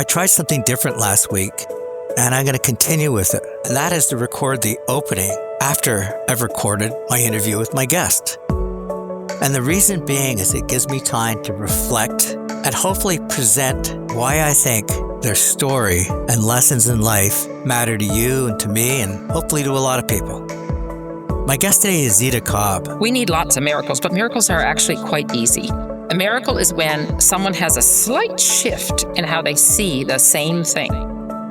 I tried something different last week, and I'm going to continue with it. And that is to record the opening after I've recorded my interview with my guest. And the reason being is it gives me time to reflect and hopefully present why I think their story and lessons in life matter to you and to me and hopefully to a lot of people. My guest today is Zita Cobb. We need lots of miracles, but miracles are actually quite easy. A miracle is when someone has a slight shift in how they see the same thing.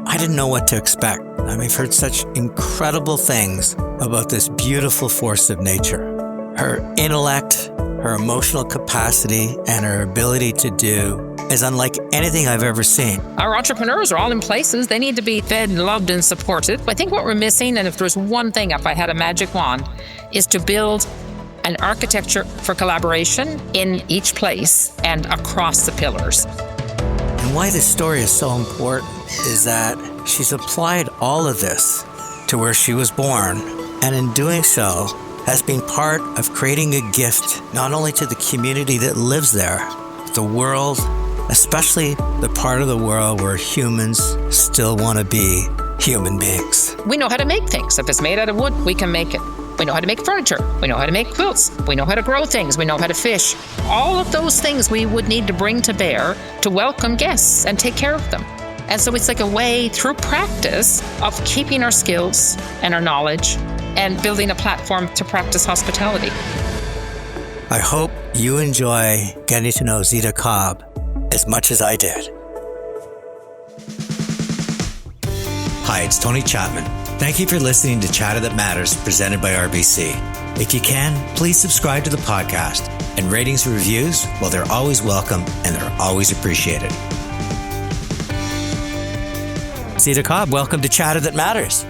I didn't know what to expect. I've heard such incredible things about this beautiful force of nature. Her intellect, her emotional capacity, and her ability to do is unlike anything I've ever seen. Our entrepreneurs are all in places. They need to be fed, loved, and supported. I think what we're missing, and if there's one thing, if I had a magic wand, is to build an architecture for collaboration in each place and across the pillars. And why this story is so important is that she's applied all of this to where she was born, and in doing so, has been part of creating a gift not only to the community that lives there, but the world, especially the part of the world where humans still want to be human beings. We know how to make things. If it's made out of wood, we can make it. We know how to make furniture. We know how to make quilts. We know how to grow things. We know how to fish. All of those things we would need to bring to bear to welcome guests and take care of them. And so it's like a way through practice of keeping our skills and our knowledge and building a platform to practice hospitality. I hope you enjoy getting to know Zita Cobb as much as I did. Hi, it's Tony Chapman. Thank you for listening to Chatter That Matters, presented by RBC. If you can, please subscribe to the podcast, and ratings and reviews, well, they're always welcome and they're always appreciated. Zita Cobb, welcome to Chatter That Matters.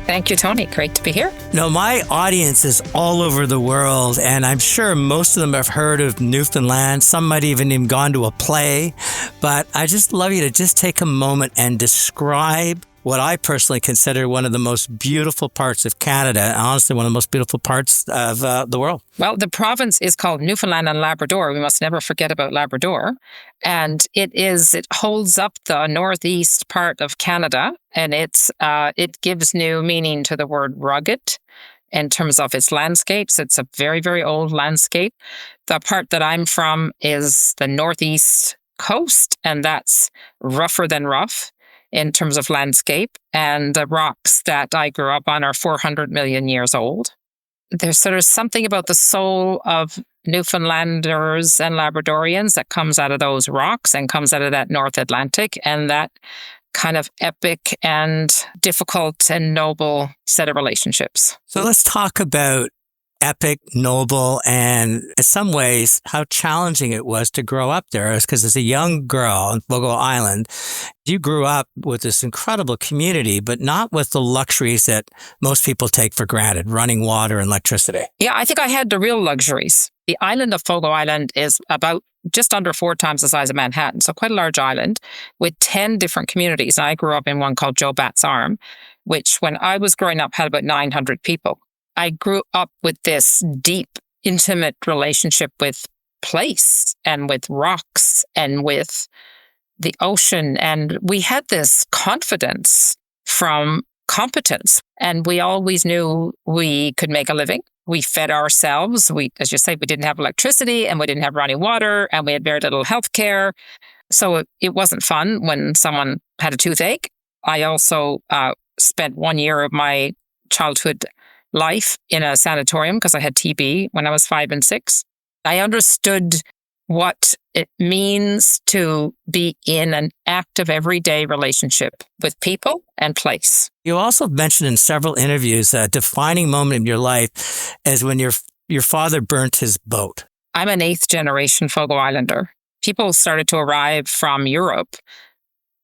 Thank you, Tony. Great to be here. My audience is all over the world, and I'm sure most of them have heard of Newfoundland. Some might even gone to a play, but I just love you to just take a moment and describe what I personally consider one of the most beautiful parts of Canada, and honestly, one of the most beautiful parts of the world. Well, the province is called Newfoundland and Labrador. We must never forget about Labrador. And it holds up the northeast part of Canada, and it gives new meaning to the word rugged in terms of its landscapes. It's a very, very old landscape. The part that I'm from is the northeast coast, and that's rougher than rough in terms of landscape, and the rocks that I grew up on are 400 million years old. There's sort of something about the soul of Newfoundlanders and Labradorians that comes out of those rocks and comes out of that North Atlantic, and that kind of epic and difficult and noble set of relationships. So let's talk about epic, noble, and in some ways, how challenging it was to grow up there. Because as a young girl on Fogo Island, you grew up with this incredible community, but not with the luxuries that most people take for granted, running water and electricity. Yeah, I think I had the real luxuries. The island of Fogo Island is about just under 4 times the size of Manhattan, so quite a large island with 10 different communities. And I grew up in one called Joe Bat's Arm, which when I was growing up had about 900 people. I grew up with this deep, intimate relationship with place and with rocks and with the ocean. And we had this confidence from competence. And we always knew we could make a living. We fed ourselves. As you say, we didn't have electricity and we didn't have running water and we had very little health care. So it wasn't fun when someone had a toothache. I also spent 1 year of my childhood life in a sanatorium because I had TB when I was 5 and 6. I understood what it means to be in an active everyday relationship with people and place. You also mentioned in several interviews a defining moment in your life as when your father burnt his boat. I'm an 8th generation Fogo Islander. People started to arrive from Europe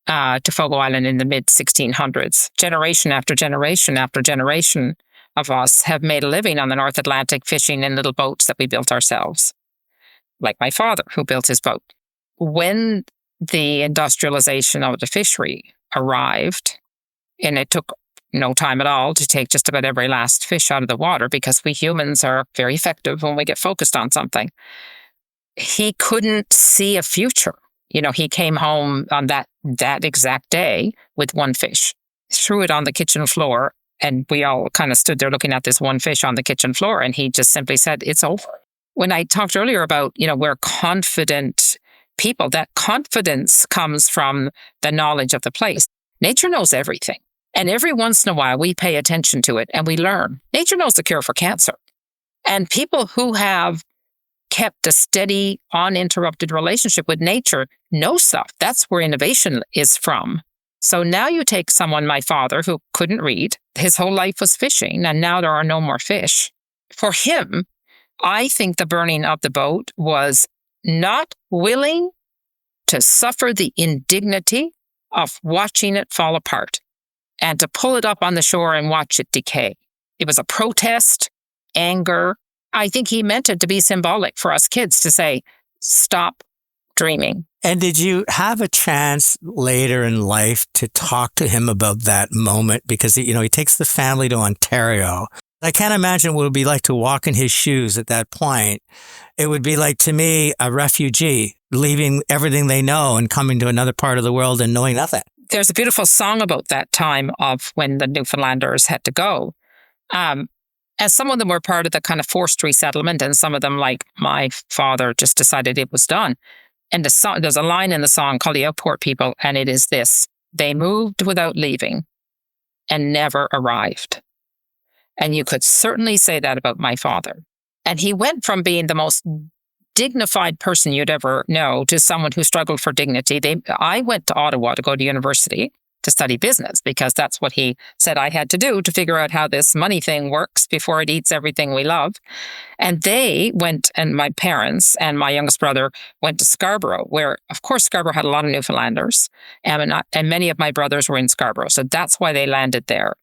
to Fogo Island in the mid-1600s. Generation after generation after generation of us have made a living on the North Atlantic fishing in little boats that we built ourselves, like my father, who built his boat. When the industrialization of the fishery arrived, and it took no time at all to take just about every last fish out of the water because we humans are very effective when we get focused on something. He couldn't see a future. He came home on that that exact day with one fish, threw it on the kitchen floor. And we all kind of stood there looking at this one fish on the kitchen floor. And he just simply said, it's over. When I talked earlier about, we're confident people, that confidence comes from the knowledge of the place. Nature knows everything. And every once in a while, we pay attention to it and we learn. Nature knows the cure for cancer. And people who have kept a steady, uninterrupted relationship with nature know stuff. That's where innovation is from. So now you take someone, my father, who couldn't read, his whole life was fishing, and now there are no more fish. For him, I think the burning of the boat was not willing to suffer the indignity of watching it fall apart and to pull it up on the shore and watch it decay. It was a protest, anger. I think he meant it to be symbolic for us kids to say, stop dreaming. And did you have a chance later in life to talk to him about that moment? Because, he takes the family to Ontario. I can't imagine what it would be like to walk in his shoes at that point. It would be like, to me, a refugee leaving everything they know and coming to another part of the world and knowing nothing. There's a beautiful song about that time of when the Newfoundlanders had to go. And some of them were part of the kind of forced resettlement, and some of them, like my father, just decided it was done. And there's a line in the song called The Outport People, and it is this: they moved without leaving and never arrived. And you could certainly say that about my father. And he went from being the most dignified person you'd ever know to someone who struggled for dignity. I went to Ottawa to go to university to study business because that's what he said I had to do to figure out how this money thing works before it eats everything we love. And they went, and my parents and my youngest brother went to Scarborough, where, of course, Scarborough had a lot of Newfoundlanders, and many of my brothers were in Scarborough. So that's why they landed there.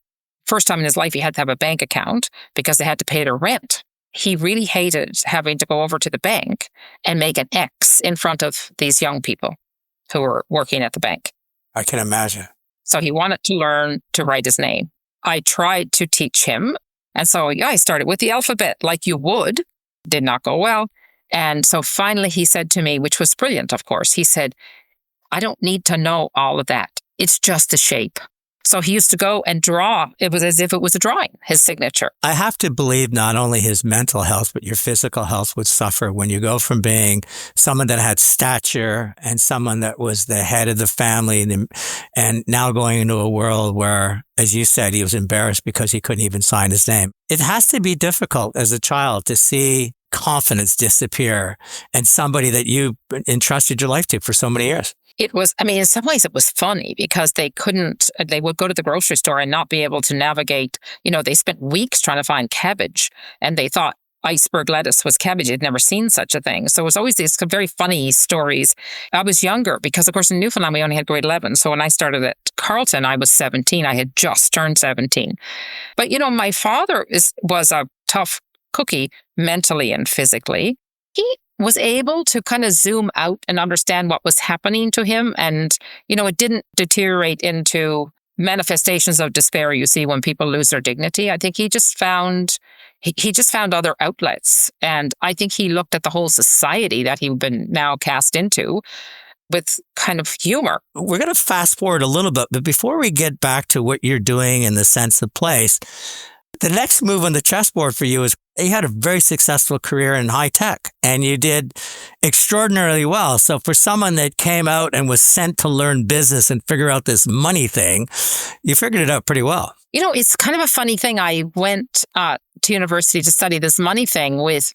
First time in his life, he had to have a bank account because they had to pay their rent. He really hated having to go over to the bank and make an X in front of these young people who were working at the bank. I can imagine. So he wanted to learn to write his name. I tried to teach him. And so I started with the alphabet like you would. Did not go well. And so finally he said to me, which was brilliant, of course, he said, I don't need to know all of that. It's just a shape. So he used to go and draw. It was as if it was a drawing, his signature. I have to believe not only his mental health, but your physical health would suffer when you go from being someone that had stature and someone that was the head of the family and now going into a world where, as you said, he was embarrassed because he couldn't even sign his name. It has to be difficult as a child to see confidence disappear and somebody that you entrusted your life to for so many years. It was, in some ways it was funny because they would go to the grocery store and not be able to navigate. They spent weeks trying to find cabbage and they thought iceberg lettuce was cabbage. They'd never seen such a thing. So it was always these very funny stories. I was younger because, of course, in Newfoundland, we only had grade 11. So when I started at Carleton, I was 17. I had just turned 17. But, my father was a tough cookie mentally and physically. He was able to kind of zoom out and understand what was happening to him. And, it didn't deteriorate into manifestations of despair you see when people lose their dignity. I think he just found other outlets. And I think he looked at the whole society that he'd been now cast into with kind of humor. We're going to fast forward a little bit, but before we get back to what you're doing in the sense of place, the next move on the chessboard for you is you had a very successful career in high tech and you did extraordinarily well. So for someone that came out and was sent to learn business and figure out this money thing, you figured it out pretty well. It's kind of a funny thing. I went to university to study this money thing with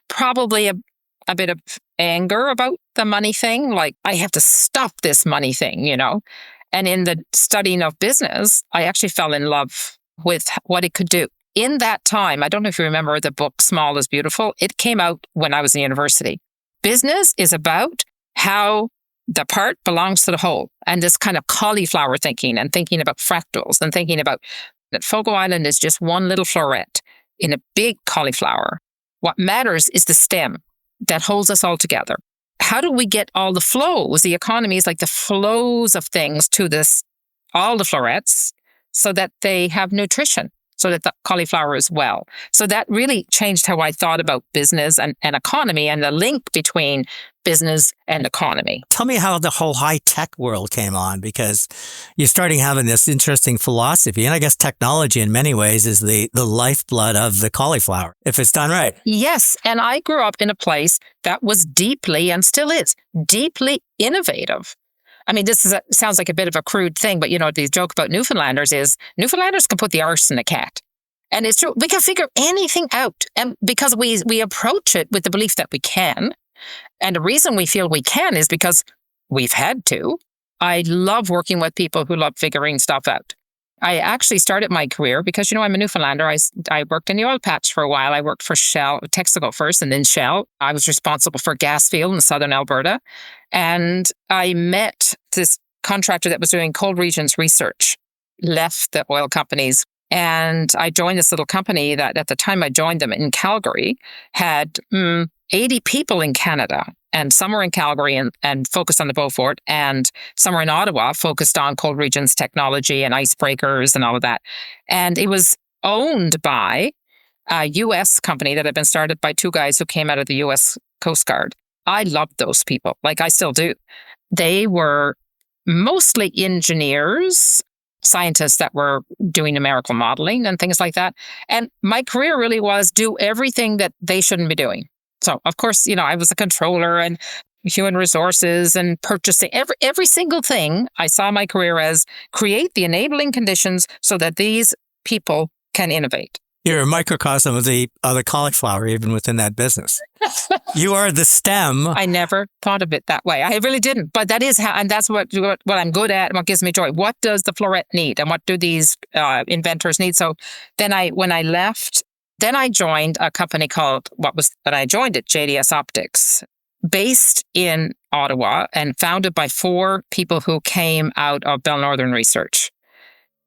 probably a bit of anger about the money thing. Like, I have to stop this money thing, And in the studying of business, I actually fell in love with what it could do. In that time, I don't know if you remember the book Small is Beautiful. It came out when I was in university. Business is about how the part belongs to the whole, and this kind of cauliflower thinking and thinking about fractals and thinking about that Fogo Island is just one little floret in a big cauliflower. What matters is the stem that holds us all together. How do we get all the flows? The economy is like the flows of things to all the florets, so that they have nutrition. so did the cauliflower as well. So that really changed how I thought about business and economy and the link between business and economy. Tell me how the whole high-tech world came on, because you're starting having this interesting philosophy. And I guess technology in many ways is the lifeblood of the cauliflower, if it's done right. Yes. And I grew up in a place that was deeply, and still is, deeply innovative. I mean, sounds like a bit of a crude thing, but the joke about Newfoundlanders is Newfoundlanders can put the arse in a cat. And it's true. We can figure anything out. And because we approach it with the belief that we can. And the reason we feel we can is because we've had to. I love working with people who love figuring stuff out. I actually started my career because, I'm a Newfoundlander. I worked in the oil patch for a while. I worked for Shell, Texaco first, and then Shell. I was responsible for gas field in southern Alberta. And I met this contractor that was doing cold regions research, left the oil companies. And I joined this little company that at the time I joined them in Calgary had 80 people in Canada, and some were in Calgary and focused on the Beaufort, and some were in Ottawa focused on cold regions technology and icebreakers and all of that. And it was owned by a U.S. company that had been started by two guys who came out of the U.S. Coast Guard. I loved those people, like I still do. They were mostly engineers, scientists that were doing numerical modeling and things like that. And my career really was do everything that they shouldn't be doing. So, of course, I was a controller and human resources and purchasing. Every single thing I saw my career as create the enabling conditions so that these people can innovate. You're a microcosm of the cauliflower, even within that business. You are the stem. I never thought of it that way. I really didn't. But that is how, and that's what I'm good at and what gives me joy. What does the floret need? And what do these inventors need? So then when I left, then I joined a company called, I joined it, JDS Optics, based in Ottawa and founded by 4 people who came out of Bell Northern Research.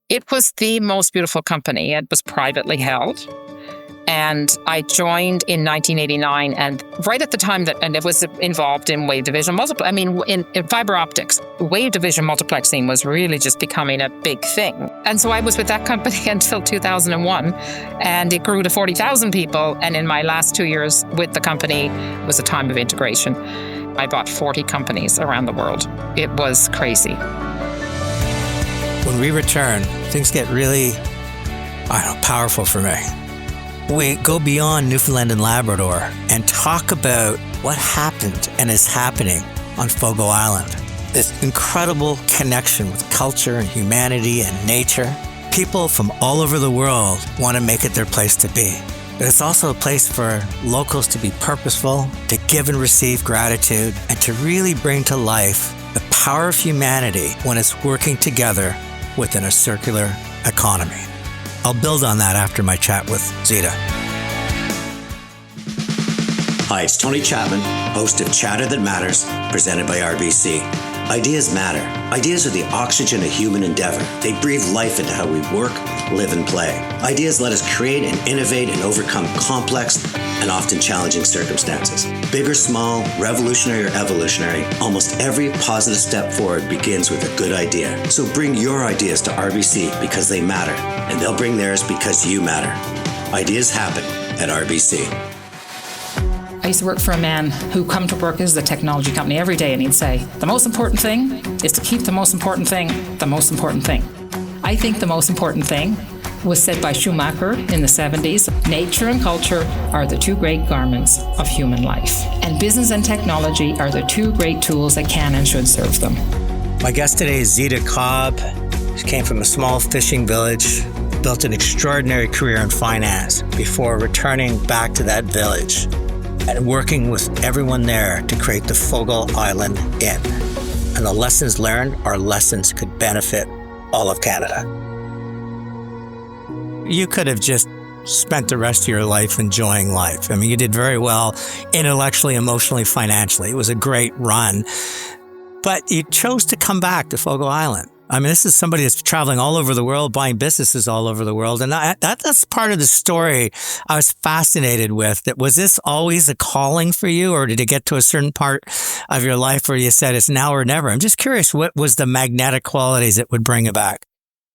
It was the most beautiful company. It was privately held. And I joined in 1989, and right at the time and it was involved in wave division in fiber optics. Wave division multiplexing was really just becoming a big thing. And so I was with that company until 2001, and it grew to 40,000 people. And in my last 2 years with the company was a time of integration. I bought 40 companies around the world. It was crazy. When we return, things get really, powerful for me. We go beyond Newfoundland and Labrador and talk about what happened and is happening on Fogo Island. This incredible connection with culture and humanity and nature. People from all over the world want to make it their place to be. But it's also a place for locals to be purposeful, to give and receive gratitude, and to really bring to life the power of humanity when it's working together within a circular economy. I'll build on that after my chat with Zita. Hi, it's Tony Chapman, host of Chatter That Matters, presented by RBC. Ideas matter. Ideas are the oxygen of human endeavor. They breathe life into how we work, live, and play. Ideas let us create and innovate and overcome complex and often challenging circumstances. Big or small, revolutionary or evolutionary, almost every positive step forward begins with a good idea. So bring your ideas to RBC because they matter, and they'll bring theirs because you matter. Ideas happen at RBC. I used to work for a man who come to work as a technology company every day, and he'd say, the most important thing is to keep the most important thing the most important thing. I think the most important thing was said by Schumacher in the 70s. Nature and culture are the 2 great garments of human life. And business and technology are the 2 great tools that can and should serve them. My guest today is Zita Cobb. She came from a small fishing village, built an extraordinary career in finance before returning back to that village and working with everyone there to create the Fogo Island Inn. And the lessons learned are lessons could benefit all of Canada. You could have just spent the rest of your life enjoying life. I mean, you did very well intellectually, emotionally, financially. It was a great run. But you chose to come back to Fogo Island. I mean, this is somebody that's traveling all over the world, buying businesses all over the world. And that's part of the story I was fascinated with. That was this always a calling for you, or did it get to a certain part of your life where you said it's now or never? I'm just curious, what was the magnetic qualities that would bring it back?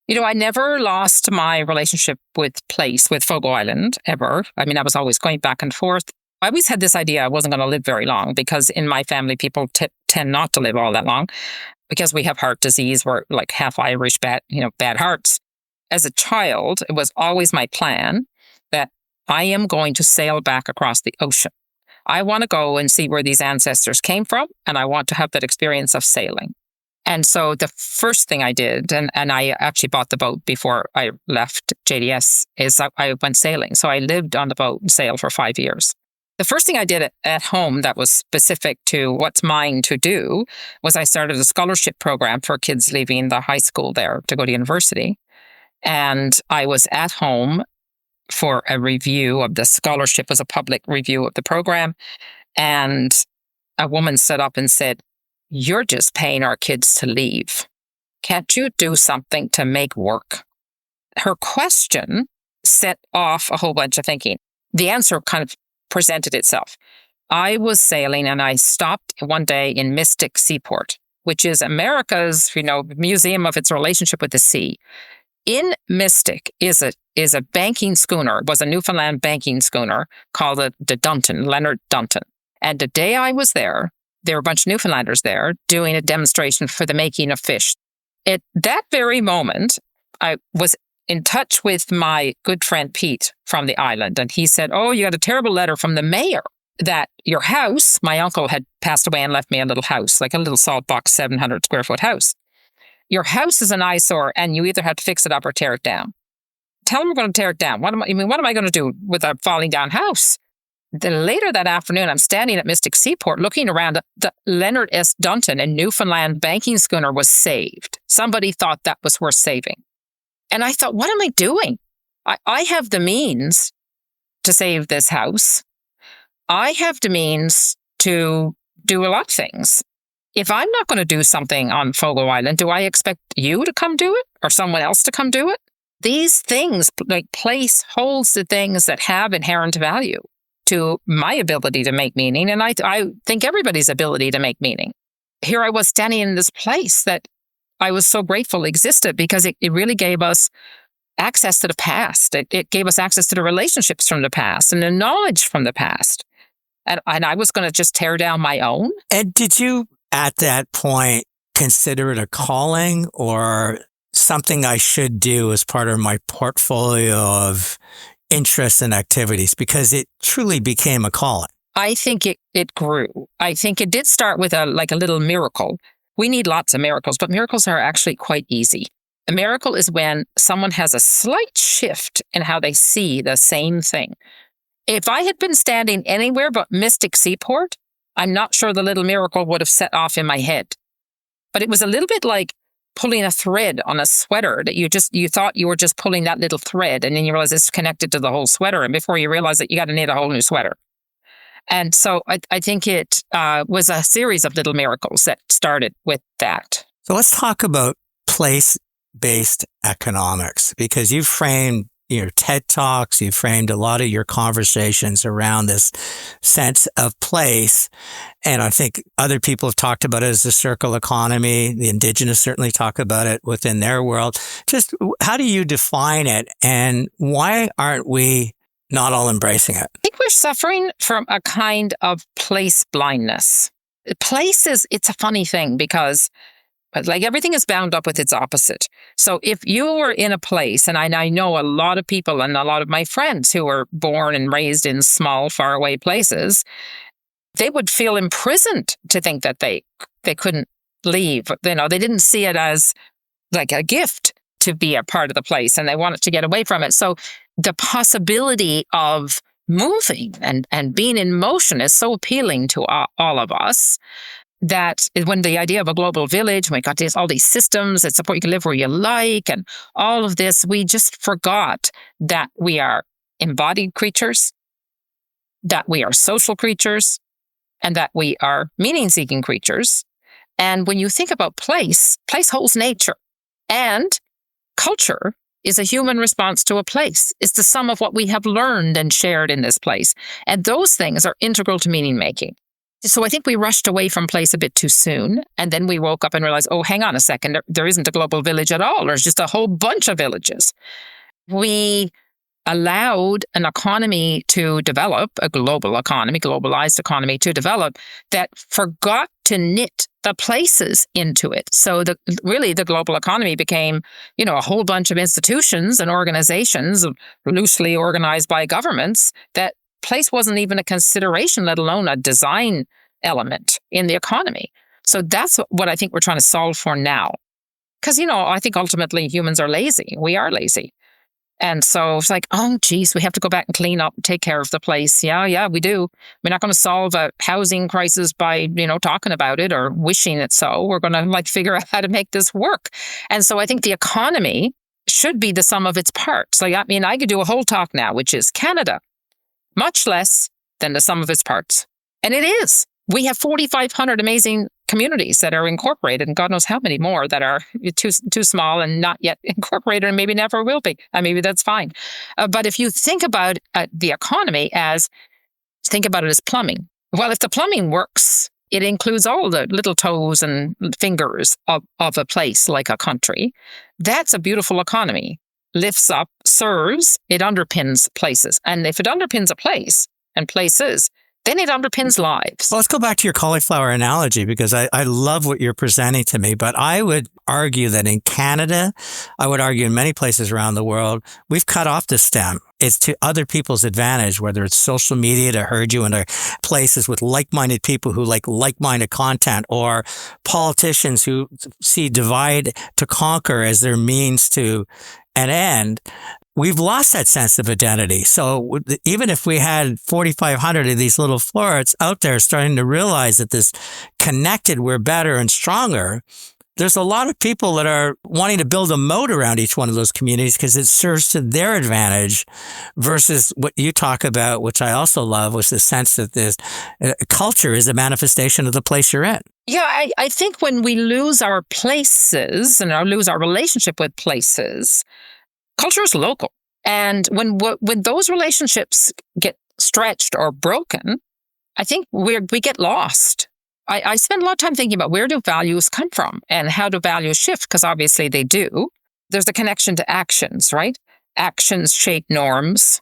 I never lost my relationship with place, with Fogo Island, ever. I mean, I was always going back and forth. I always had this idea I wasn't going to live very long because in my family, people tend not to live all that long because we have heart disease. We're like half Irish, bad hearts. As a child, it was always my plan that I am going to sail back across the ocean. I want to go and see where these ancestors came from, and I want to have that experience of sailing. And so the first thing I did, and I actually bought the boat before I left JDS, is I went sailing. So I lived on the boat and sailed for 5 years. The first thing I did at home that was specific to what's mine to do was I started a scholarship program for kids leaving the high school there to go to university. And I was at home for a review of the scholarship, was a public review of the program. And a woman stood up and said, "You're just paying our kids to leave. Can't you do something to make work?" Her question set off a whole bunch of thinking. The answer kind of presented itself. I was sailing and I stopped one day in Mystic Seaport, which is America's, museum of its relationship with the sea. In Mystic is a banking schooner, was a Newfoundland banking schooner called the Dunton, Leonard Dunton. And the day I was there were a bunch of Newfoundlanders there doing a demonstration for the making of fish. At that very moment, I was in touch with my good friend Pete from the island. And he said, "Oh, you got a terrible letter from the mayor that your house," my uncle had passed away and left me a little house, like a little salt box, 700 square foot house. "Your house is an eyesore and you either have to fix it up or tear it down." Tell them we're going to tear it down. What am I going to do with a falling down house? Then later that afternoon, I'm standing at Mystic Seaport looking around. The Leonard S. Dunton and Newfoundland banking schooner was saved. Somebody thought that was worth saving. And I thought, what am I doing? I have the means to save this house. I have the means to do a lot of things. If I'm not going to do something on Fogo Island, do I expect you to come do it or someone else to come do it? These things, like place, holds the things that have inherent value to my ability to make meaning. And I think everybody's ability to make meaning. Here I was standing in this place that I was so grateful existed because it really gave us access to the past. It gave us access to the relationships from the past and the knowledge from the past. And I was going to just tear down my own. And did you, at that point, consider it a calling or something I should do as part of my portfolio of interests and activities? Because it truly became a calling. I think it grew. I think it did start with a little miracle. We need lots of miracles, but miracles are actually quite easy. A miracle is when someone has a slight shift in how they see the same thing. If I had been standing anywhere but Mystic Seaport, I'm not sure the little miracle would have set off in my head. But it was a little bit like pulling a thread on a sweater that you thought you were just pulling that little thread, and then you realize it's connected to the whole sweater, and before you realize it, you got to knit a whole new sweater. And so I think it was a series of little miracles that started with that. So let's talk about place-based economics, because you framed your TED Talks, you framed a lot of your conversations around this sense of place. And I think other people have talked about it as the circle economy. The Indigenous certainly talk about it within their world. Just how do you define it, and why aren't we not all embracing it? I think we're suffering from a kind of place blindness. It's a funny thing because everything is bound up with its opposite. So if you were in a place, and I know a lot of people and a lot of my friends who were born and raised in small, faraway places, they would feel imprisoned to think that they couldn't leave. They didn't see it as like a gift to be a part of the place, and they wanted to get away from it. So the possibility of moving and being in motion is so appealing to all of us that when the idea of a global village, we got all these systems that support you can live where you like, and all of this, we just forgot that we are embodied creatures, that we are social creatures, and that we are meaning-seeking creatures. And when you think about place holds nature. And culture is a human response to a place. It's the sum of what we have learned and shared in this place. And those things are integral to meaning-making. So I think we rushed away from place a bit too soon. And then we woke up and realized, oh, hang on a second, there isn't a global village at all. There's just a whole bunch of villages. We allowed an economy to develop, a global economy, globalized economy to develop, that forgot to knit the places into it. So really the global economy became, a whole bunch of institutions and organizations loosely organized by governments that place wasn't even a consideration, let alone a design element in the economy. So that's what I think we're trying to solve for now. Because, I think ultimately humans are lazy. We are lazy. And so it's like, oh, geez, we have to go back and clean up and take care of the place. Yeah, we do. We're not going to solve a housing crisis by, talking about it or wishing it so. We're going to figure out how to make this work. And so I think the economy should be the sum of its parts. I could do a whole talk now, which is Canada, much less than the sum of its parts. And it is. We have 4,500 amazing communities that are incorporated, and God knows how many more that are too small and not yet incorporated and maybe never will be. And maybe that's fine. But if you think about the economy think about it as plumbing. Well, if the plumbing works, it includes all the little toes and fingers of a place like a country. That's a beautiful economy. Lifts up, serves, it underpins places. And if it underpins a place and places, then it underpins lives. Well, let's go back to your cauliflower analogy, because I love what you're presenting to me. But I would argue that in Canada, I would argue in many places around the world, we've cut off the stem. It's to other people's advantage, whether it's social media to herd you into places with like-minded people who like like-minded content, or politicians who see divide to conquer as their means to an end. We've lost that sense of identity. So even if we had 4,500 of these little florets out there starting to realize that this connected, we're better and stronger, there's a lot of people that are wanting to build a moat around each one of those communities because it serves to their advantage, versus what you talk about, which I also love, was the sense that this culture is a manifestation of the place you're in. Yeah, I think when we lose our places and lose our relationship with places, culture is local. And when those relationships get stretched or broken, I think we get lost. I spend a lot of time thinking about where do values come from and how do values shift, because obviously they do. There's a connection to actions, right? Actions shape norms,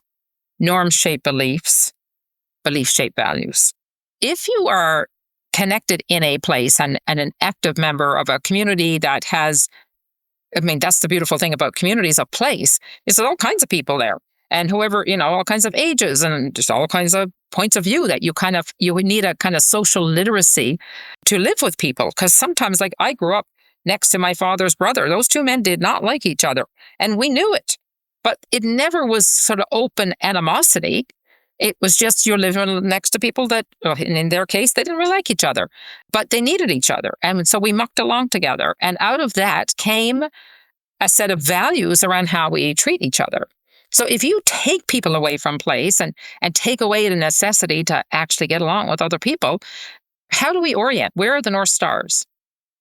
norms shape beliefs, beliefs shape values. If you are connected in a place and an active member of a community that has, that's the beautiful thing about communities of place, is there's all kinds of people there. And whoever, all kinds of ages and just all kinds of points of view that you would need a kind of social literacy to live with people. Because sometimes, I grew up next to my father's brother. Those two men did not like each other. And we knew it. But it never was sort of open animosity. It was just you're living next to people that, in their case, they didn't really like each other. But they needed each other. And so we mucked along together. And out of that came a set of values around how we treat each other. So if you take people away from place and take away the necessity to actually get along with other people, how do we orient? Where are the North Stars?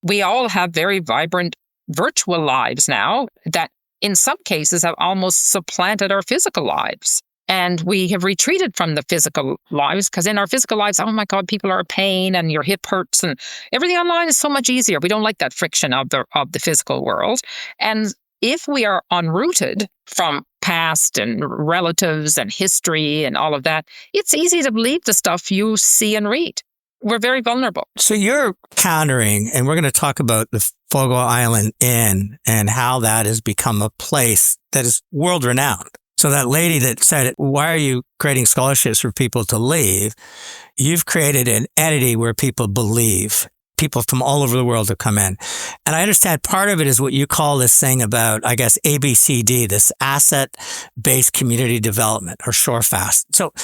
We all have very vibrant virtual lives now that in some cases have almost supplanted our physical lives. And we have retreated from the physical lives because in our physical lives, oh my God, people are a pain and your hip hurts and everything online is so much easier. We don't like that friction of the physical world. And if we are unrooted from past and relatives and history and all of that, it's easy to believe the stuff you see and read. We're very vulnerable. So you're countering, and we're going to talk about the Fogo Island Inn and how that has become a place that is world renowned. So that lady that said, why are you creating scholarships for people to leave? You've created an entity where people believe. People from all over the world have come in. And I understand part of it is what you call this thing about, I guess, ABCD, this asset-based community development, or ShoreFast. So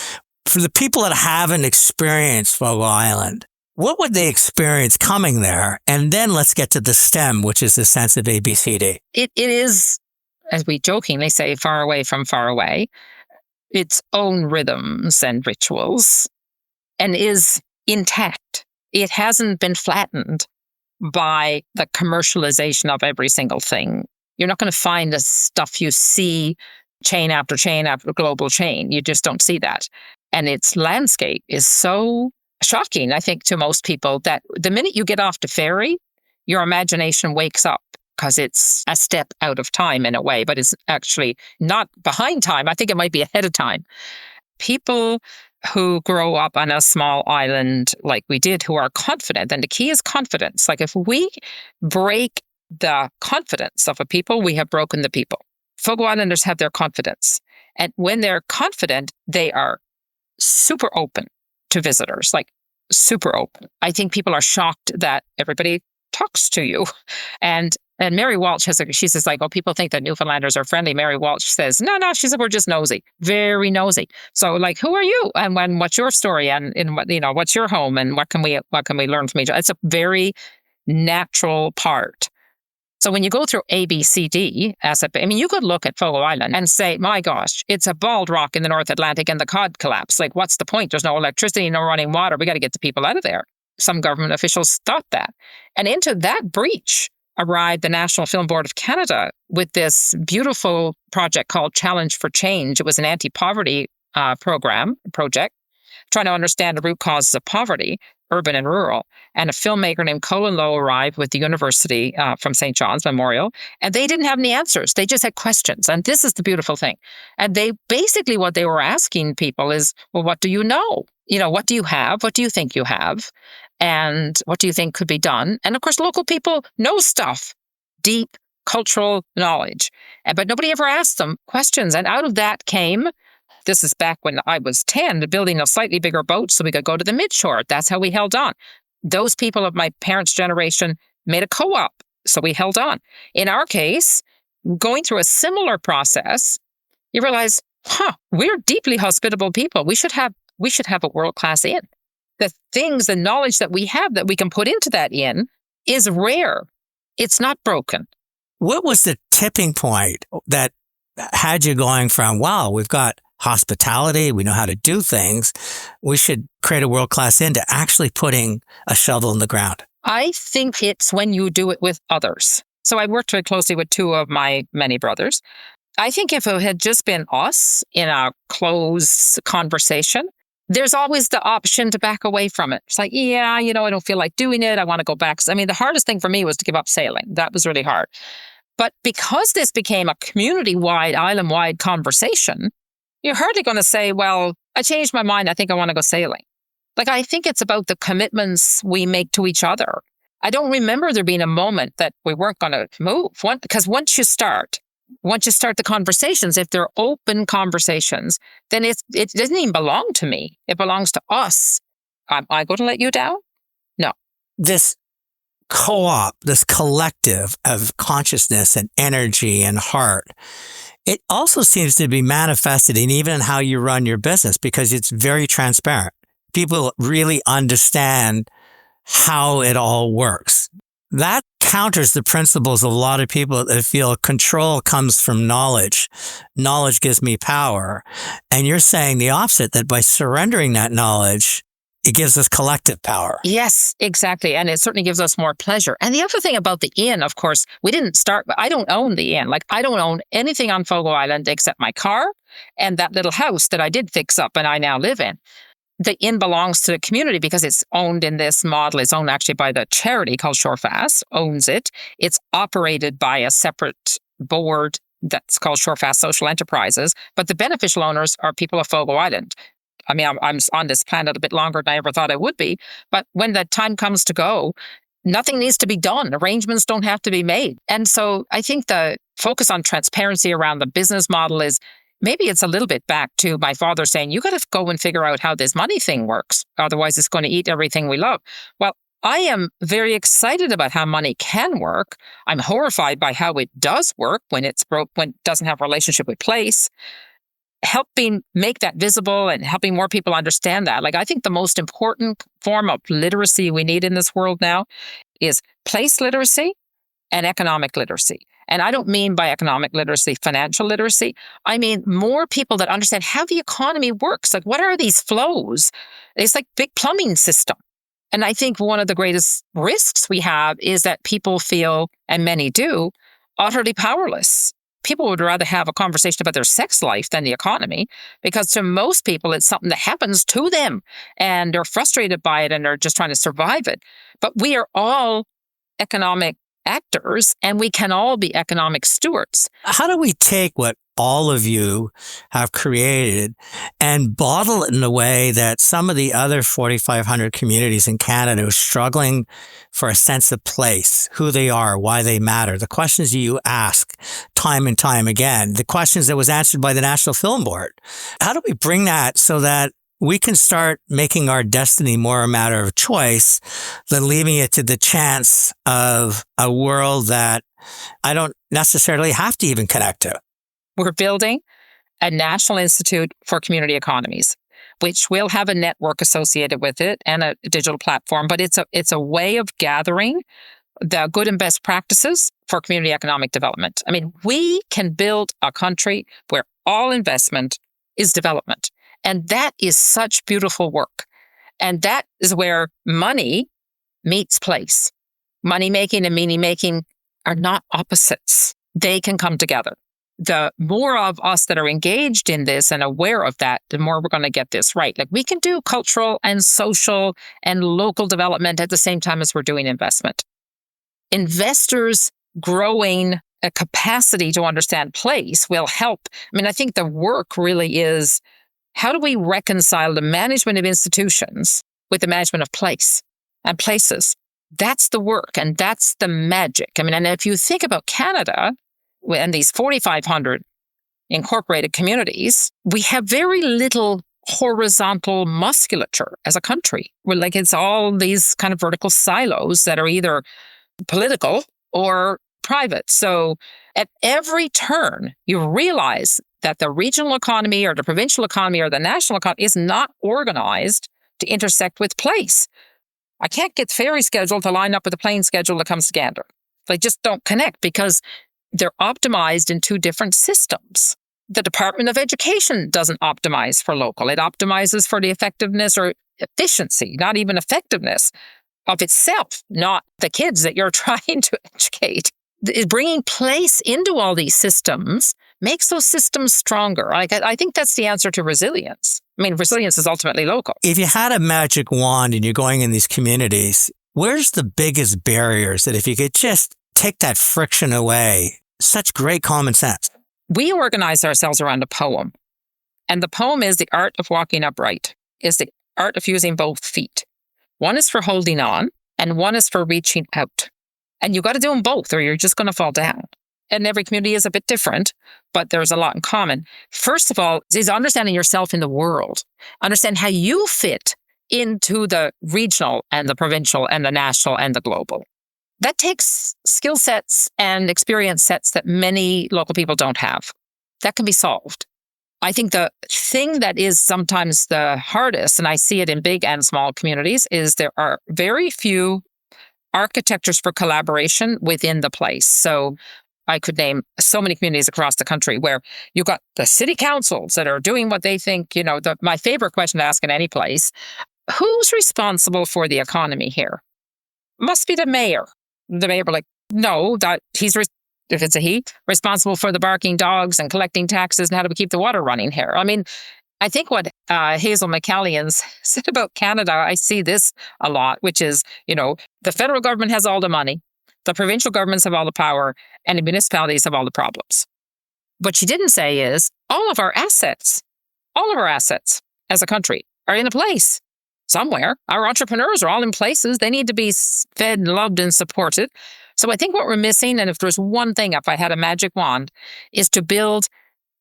for the people that haven't experienced Fogo Island, what would they experience coming there? And then let's get to the STEM, which is the sense of ABCD. It is, as we jokingly say, far away from far away, its own rhythms and rituals, and is intact. It hasn't been flattened by the commercialization of every single thing. You're not going to find the stuff you see chain after global chain. You just don't see that. And its landscape is so shocking, I think, to most people that the minute you get off the ferry, your imagination wakes up because it's a step out of time in a way, but it's actually not behind time. I think it might be ahead of time. People who grow up on a small island like we did, who are confident, and the key is confidence. Like if we break the confidence of a people, we have broken the people. Fogo Islanders have their confidence. And when they're confident, they are super open to visitors, like super open. I think people are shocked that everybody talks to you. And Mary Walsh she says like, oh, people think that Newfoundlanders are friendly. Mary Walsh says, no, she said, we're just nosy, very nosy. So like, who are you? And what's your story? And what, what's your home? And what can we learn from each other? It's a very natural part. So when you go through A, B, C, D, you could look at Fogo Island and say, my gosh, it's a bald rock in the North Atlantic and the cod collapse. Like, what's the point? There's no electricity, no running water. We got to get the people out of there. Some government officials thought that. And into that breach arrived the National Film Board of Canada with this beautiful project called Challenge for Change. It was an anti-poverty project, trying to understand the root causes of poverty, urban and rural. And a filmmaker named Colin Lowe arrived with the university from St. John's Memorial, and they didn't have any answers. They just had questions. And this is the beautiful thing. And they basically, what they were asking people is, well, what do you know? What do you have? What do you think you have? And what do you think could be done? And of course, local people know stuff, deep cultural knowledge, but nobody ever asked them questions. And out of that came, this is back when I was 10, the building a slightly bigger boat so we could go to the midshore. That's how we held on. Those people of my parents' generation made a co-op, so we held on. In our case, going through a similar process, you realize, we're deeply hospitable people. We should have a world-class inn. The knowledge that we have that we can put into that inn is rare. It's not broken. What was the tipping point that had you going from, wow, we've got hospitality, we know how to do things, we should create a world-class inn, to actually putting a shovel in the ground? I think it's when you do it with others. So I worked very closely with two of my many brothers. I think if it had just been us in a closed conversation, there's always the option to back away from it. It's like, I don't feel like doing it. I want to go back. The hardest thing for me was to give up sailing. That was really hard. But because this became a community-wide, island-wide conversation, you're hardly going to say, well, I changed my mind. I think I want to go sailing. Like, I think it's about the commitments we make to each other. I don't remember there being a moment that we weren't going to move. Because once you start the conversations, if they're open conversations, then it doesn't even belong to me. It belongs to us. Am I going to let you down? No. This co-op, this collective of consciousness and energy and heart, it also seems to be manifested in even how you run your business, because it's very transparent. People really understand how it all works. That counters the principles of a lot of people that feel control comes from knowledge. Knowledge gives me power. And you're saying the opposite, that by surrendering that knowledge, it gives us collective power. Yes, exactly. And it certainly gives us more pleasure. And the other thing about the inn, of course, I don't own the inn. Like, I don't own anything on Fogo Island except my car and that little house that I did fix up and I now live in. The inn belongs to the community because it's owned in this model. It's owned actually by the charity called Shorefast, owns it. It's operated by a separate board that's called Shorefast Social Enterprises. But the beneficial owners are people of Fogo Island. I'm on this planet a bit longer than I ever thought I would be. But when the time comes to go, nothing needs to be done. Arrangements don't have to be made. And so I think the focus on transparency around the business model is, maybe it's a little bit back to my father saying, you got to go and figure out how this money thing works. Otherwise, it's going to eat everything we love. Well, I am very excited about how money can work. I'm horrified by how it does work when it's broke, when it doesn't have a relationship with place. Helping make that visible and helping more people understand that. Like, I think the most important form of literacy we need in this world now is place literacy and economic literacy. And I don't mean by economic literacy, financial literacy. I mean more people that understand how the economy works. Like, what are these flows? It's like big plumbing system. And I think one of the greatest risks we have is that people feel, and many do, utterly powerless. people would rather have a conversation about their sex life than the economy, because to most people, it's something that happens to them and they're frustrated by it and they're just trying to survive it. But we are all economic actors and we can all be economic stewards. How do we take what all of you have created and bottle it in a way that some of the other 4,500 communities in Canada are struggling for a sense of place, who they are, why they matter, the questions you ask time and time again, the questions that was answered by the National Film Board. How do we bring that so that we can start making our destiny more a matter of choice than leaving it to the chance of a world that I don't necessarily have to even connect to? We're building a National Institute for Community Economies, which will have a network associated with it and a digital platform. But it's a way of gathering the good and best practices for community economic development. I mean, we can build a country where all investment is development. And that is such beautiful work. And that is where money meets place. Money making and meaning making are not opposites. They can come together. The more of us that are engaged in this and aware of that, the more we're going to get this right. Like, we can do cultural and social and local development at the same time as we're doing investment. Investors growing a capacity to understand place will help. I mean, I think the work really is, how do we reconcile the management of institutions with the management of place and places? That's the work and that's the magic. I mean, and if you think about Canada and these 4,500 incorporated communities, we have very little horizontal musculature as a country. We're like, it's all these kind of vertical silos that are either political or private. So at every turn, you realize that the regional economy or the provincial economy or the national economy is not organized to intersect with place. I can't get the ferry schedule to line up with the plane schedule that comes to Gander. They just don't connect because they're optimized in two different systems. The Department of Education doesn't optimize for local. It optimizes for the effectiveness or efficiency, not even effectiveness of itself, not the kids that you're trying to educate. Bringing place into all these systems makes those systems stronger. I think that's the answer to resilience. I mean, resilience is ultimately local. If you had a magic wand and you're going in these communities, where's the biggest barriers that if you could just take that friction away, such great common sense? We organize ourselves around a poem. And the poem is the art of walking upright, is the art of using both feet. One is for holding on and one is for reaching out. And you got to do them both or you're just going to fall down. And every community is a bit different, but there's a lot in common. First of all, is understanding yourself in the world. Understand how you fit into the regional and the provincial and the national and the global. That takes skill sets and experience sets that many local people don't have. That can be solved. I think the thing that is sometimes the hardest, and I see it in big and small communities, is there are very few architectures for collaboration within the place. So I could name so many communities across the country where you got the city councils that are doing what they think, my favorite question to ask in any place, who's responsible for the economy here? Must be the mayor. The mayor, like, no, that he's, if it's a he, responsible for the barking dogs and collecting taxes and how do we keep the water running here? I mean, I think what Hazel McCallions said about Canada, I see this a lot, which is, the federal government has all the money, the provincial governments have all the power, and the municipalities have all the problems. What she didn't say is all of our assets as a country are in a place somewhere. Our entrepreneurs are all in places. They need to be fed, loved, and supported. So I think what we're missing, and if there's one thing, if I had a magic wand, is to build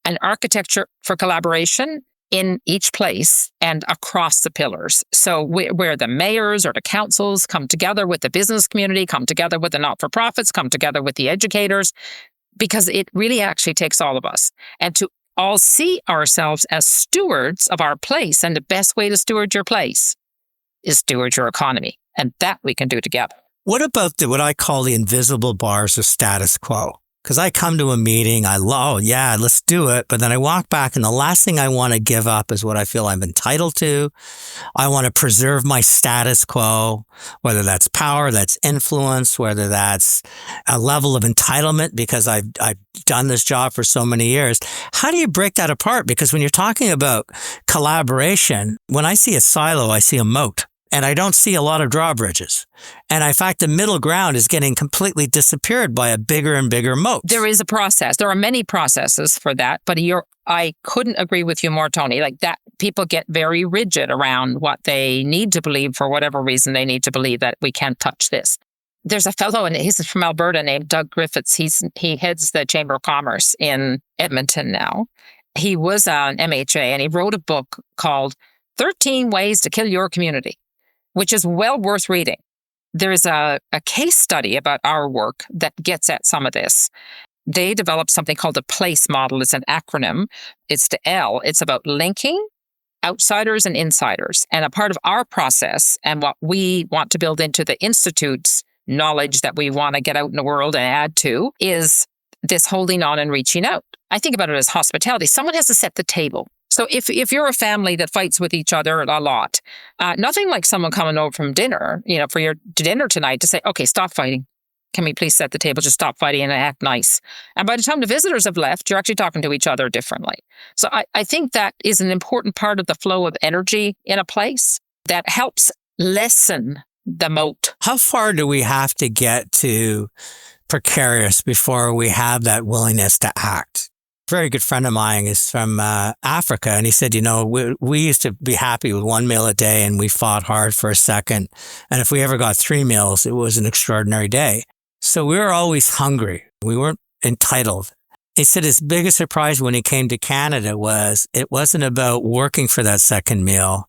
an architecture for collaboration in each place and across the pillars. So where the mayors or the councils come together with the business community, come together with the not-for-profits, come together with the educators, because it really actually takes all of us. And to all see ourselves as stewards of our place. And the best way to steward your place is steward your economy. And that we can do together. What about what I call the invisible bars of status quo? Because I come to a meeting, oh yeah, let's do it. But then I walk back and the last thing I want to give up is what I feel I'm entitled to. I want to preserve my status quo, whether that's power, that's influence, whether that's a level of entitlement because I've done this job for so many years. How do you break that apart? Because when you're talking about collaboration, when I see a silo, I see a moat. And I don't see a lot of drawbridges. And in fact, the middle ground is getting completely disappeared by a bigger and bigger moat. There is a process. There are many processes for that. But I couldn't agree with you more, Tony. Like that, people get very rigid around what they need to believe for whatever reason they need to believe that we can't touch this. There's a fellow, and he's from Alberta, named Doug Griffiths. He heads the Chamber of Commerce in Edmonton now. He was an MHA, and he wrote a book called 13 Ways to Kill Your Community, which is well worth reading. There's a case study about our work that gets at some of this. They developed something called the PLACE model. It's an acronym. It's the L. It's about linking outsiders and insiders. And a part of our process and what we want to build into the Institute's knowledge that we want to get out in the world and add to is this holding on and reaching out. I think about it as hospitality. Someone has to set the table. So if you're a family that fights with each other a lot, nothing like someone coming over from dinner, for your dinner tonight to say, okay, stop fighting. Can we please set the table? Just stop fighting and act nice. And by the time the visitors have left, you're actually talking to each other differently. So I think that is an important part of the flow of energy in a place that helps lessen the moat. How far do we have to get to precarious before we have that willingness to act? A very good friend of mine is from Africa, and he said, we used to be happy with one meal a day, and we fought hard for a second. And if we ever got 3 meals, it was an extraordinary day. So we were always hungry. We weren't entitled. He said his biggest surprise when he came to Canada was it wasn't about working for that second meal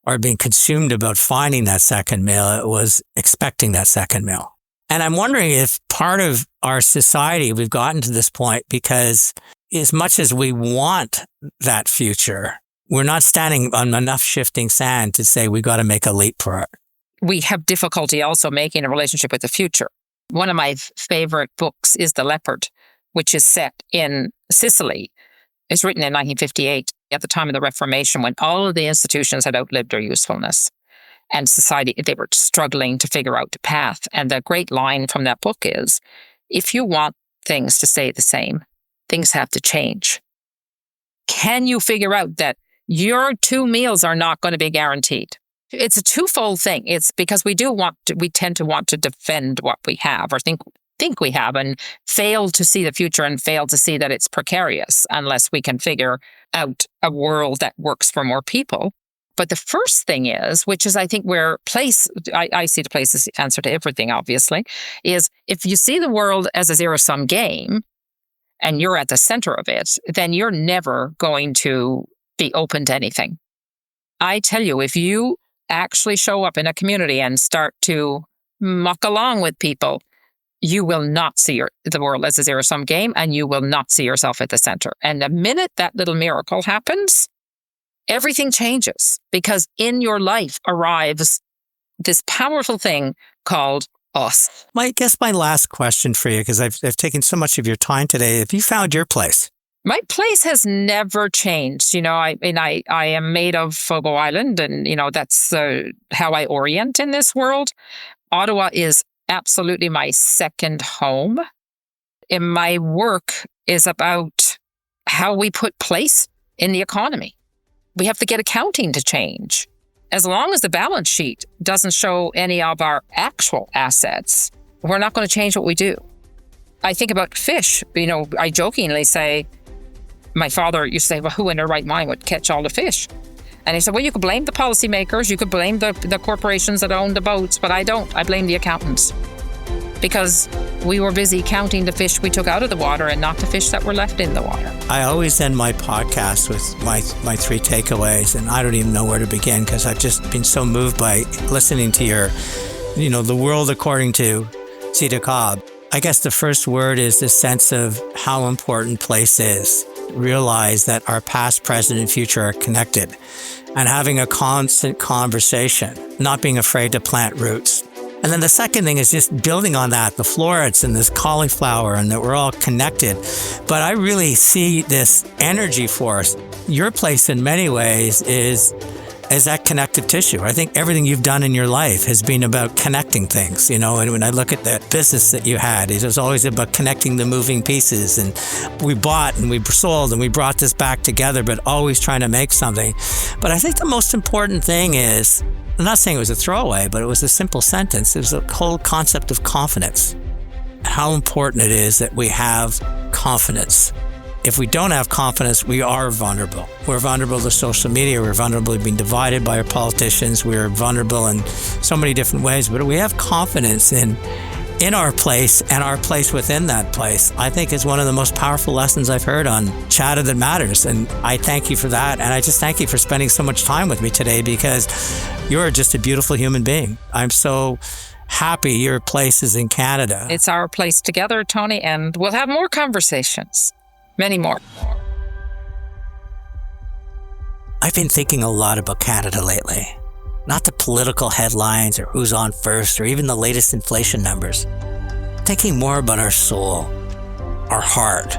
or being consumed about finding that second meal. It was expecting that second meal. And I'm wondering if part of our society, we've gotten to this point because as much as we want that future, we're not standing on enough shifting sand to say we got to make a leap for it. We have difficulty also making a relationship with the future. One of my favorite books is The Leopard, which is set in Sicily. It's written in 1958, at the time of the Reformation, when all of the institutions had outlived their usefulness. And society, they were struggling to figure out the path. And the great line from that book is, if you want things to stay the same, things have to change. Can you figure out that your 2 meals are not going to be guaranteed? It's a twofold thing. It's because we tend to want to defend what we have or think we have and fail to see the future and fail to see that it's precarious unless we can figure out a world that works for more people. But the first thing is, which is I think where I see the place as the answer to everything, obviously, is if you see the world as a zero-sum game, and you're at the center of it, then you're never going to be open to anything. I tell you, if you actually show up in a community and start to muck along with people, you will not see the world as a zero-sum game, and you will not see yourself at the center. And the minute that little miracle happens, everything changes because in your life arrives this powerful thing called us. I guess my last question for you, because I've taken so much of your time today. Have you found your place? My place has never changed. I am made of Fogo Island, and, that's how I orient in this world. Ottawa is absolutely my second home. And my work is about how we put place in the economy. We have to get accounting to change. As long as the balance sheet doesn't show any of our actual assets, we're not going to change what we do. I think about fish. I jokingly say, my father used to say, well, who in their right mind would catch all the fish? And he said, well, you could blame the policymakers, you could blame the corporations that own the boats, but I don't. I blame the accountants. Because we were busy counting the fish we took out of the water and not the fish that were left in the water. I always end my podcast with my 3 takeaways, and I don't even know where to begin because I've just been so moved by listening to your, the world according to Zita Cobb. I guess the first word is the sense of how important place is. Realize that our past, present, and future are connected, and having a constant conversation, not being afraid to plant roots. And then the second thing is just building on that, the florets and this cauliflower, and that we're all connected. But I really see this energy force. Your place in many ways is that connective tissue. I think everything you've done in your life has been about connecting things, and when I look at the business that you had, it was always about connecting the moving pieces, and we bought and we sold and we brought this back together, but always trying to make something. But I think the most important thing is, I'm not saying it was a throwaway, but it was a simple sentence. It was the whole concept of confidence. How important it is that we have confidence. If we don't have confidence, we are vulnerable. We're vulnerable to social media. We're vulnerable to being divided by our politicians. We're vulnerable in so many different ways. But we have confidence in our place and our place within that place, I think is one of the most powerful lessons I've heard on Chatter That Matters. And I thank you for that. And I just thank you for spending so much time with me today, because you're just a beautiful human being. I'm so happy your place is in Canada. It's our place together, Tony, and we'll have more conversations. Many more. I've been thinking a lot about Canada lately. Not the political headlines or who's on first or even the latest inflation numbers. Thinking more about our soul, our heart,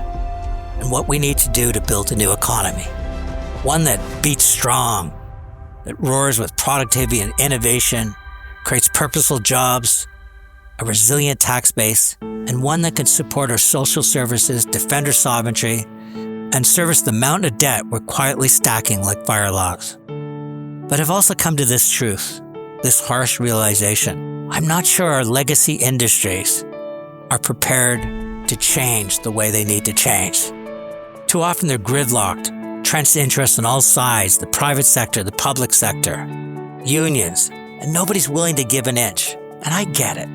and what we need to do to build a new economy. One that beats strong, that roars with productivity and innovation, creates purposeful jobs, a resilient tax base, and one that can support our social services, defend our sovereignty, and service the mountain of debt we're quietly stacking like fire logs. But I've also come to this truth, this harsh realization. I'm not sure our legacy industries are prepared to change the way they need to change. Too often they're gridlocked, entrenched interests on all sides, the private sector, the public sector, unions, and nobody's willing to give an inch. And I get it.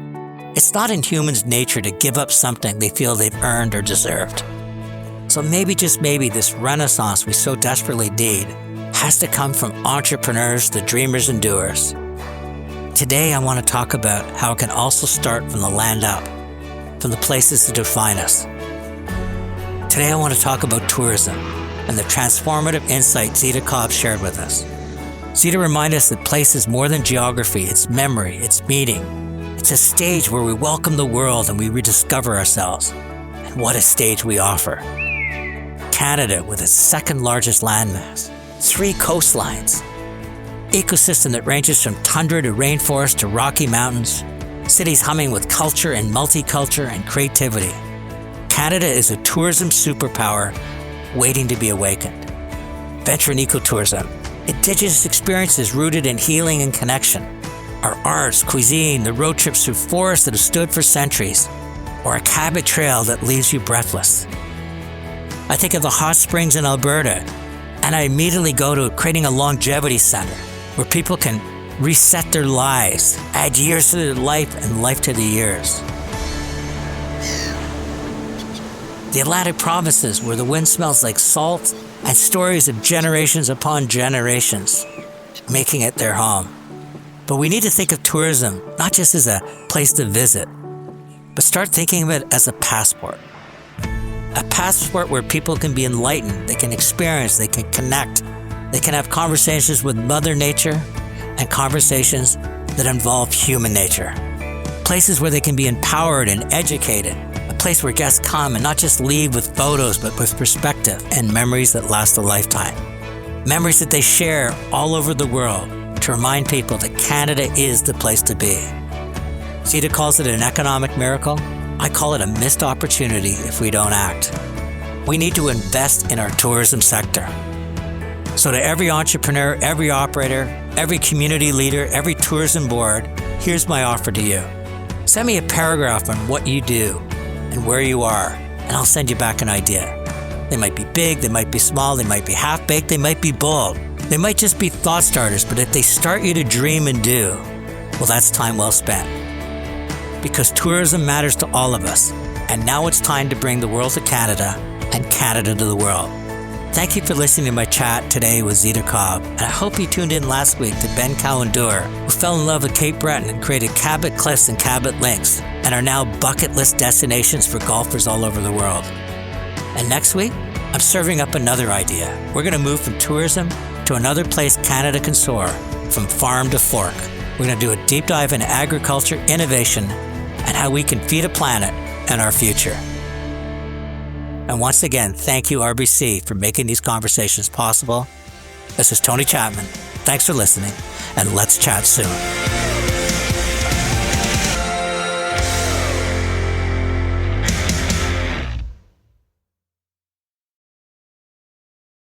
It's not in humans' nature to give up something they feel they've earned or deserved. So maybe, just maybe, this renaissance we so desperately need has to come from entrepreneurs, the dreamers and doers. Today I want to talk about how it can also start from the land up, from the places that define us. Today I want to talk about tourism and the transformative insight Zita Cobb shared with us. Zita reminded us that place is more than geography, it's memory, it's meaning. It's a stage where we welcome the world and we rediscover ourselves. And what a stage we offer. Canada, with its second largest landmass, 3 coastlines, ecosystem that ranges from tundra to rainforest to Rocky Mountains, cities humming with culture and multicultural and creativity. Canada is a tourism superpower waiting to be awakened. Venture in ecotourism, indigenous experiences rooted in healing and connection. Our arts, cuisine, the road trips through forests that have stood for centuries, or a Cabot Trail that leaves you breathless. I think of the hot springs in Alberta, and I immediately go to creating a longevity center where people can reset their lives, add years to their life and life to the years. The Atlantic provinces where the wind smells like salt and stories of generations upon generations making it their home. But we need to think of tourism not just as a place to visit, but start thinking of it as a passport. A passport where people can be enlightened, they can experience, they can connect, they can have conversations with Mother Nature and conversations that involve human nature. Places where they can be empowered and educated. A place where guests come and not just leave with photos, but with perspective and memories that last a lifetime. Memories that they share all over the world to remind people that Canada is the place to be. Zita calls it an economic miracle. I call it a missed opportunity if we don't act. We need to invest in our tourism sector. So to every entrepreneur, every operator, every community leader, every tourism board, here's my offer to you. Send me a paragraph on what you do and where you are, and I'll send you back an idea. They might be big, they might be small, they might be half-baked, they might be bold. They might just be thought starters, but if they start you to dream and do, well, that's time well spent. Because tourism matters to all of us, and now it's time to bring the world to Canada and Canada to the world. Thank you for listening to my chat today with Zita Cobb, and I hope you tuned in last week to Ben Cowandour, who fell in love with Cape Breton and created Cabot Cliffs and Cabot Links, and are now bucket list destinations for golfers all over the world. And next week, I'm serving up another idea. We're going to move from tourism to another place Canada can soar, from farm to fork, We're going to do a deep dive into agriculture, innovation, and how we can feed a planet and our future. And once again, thank you, RBC, for making these conversations possible. This is Tony Chapman. Thanks for listening, and let's chat soon.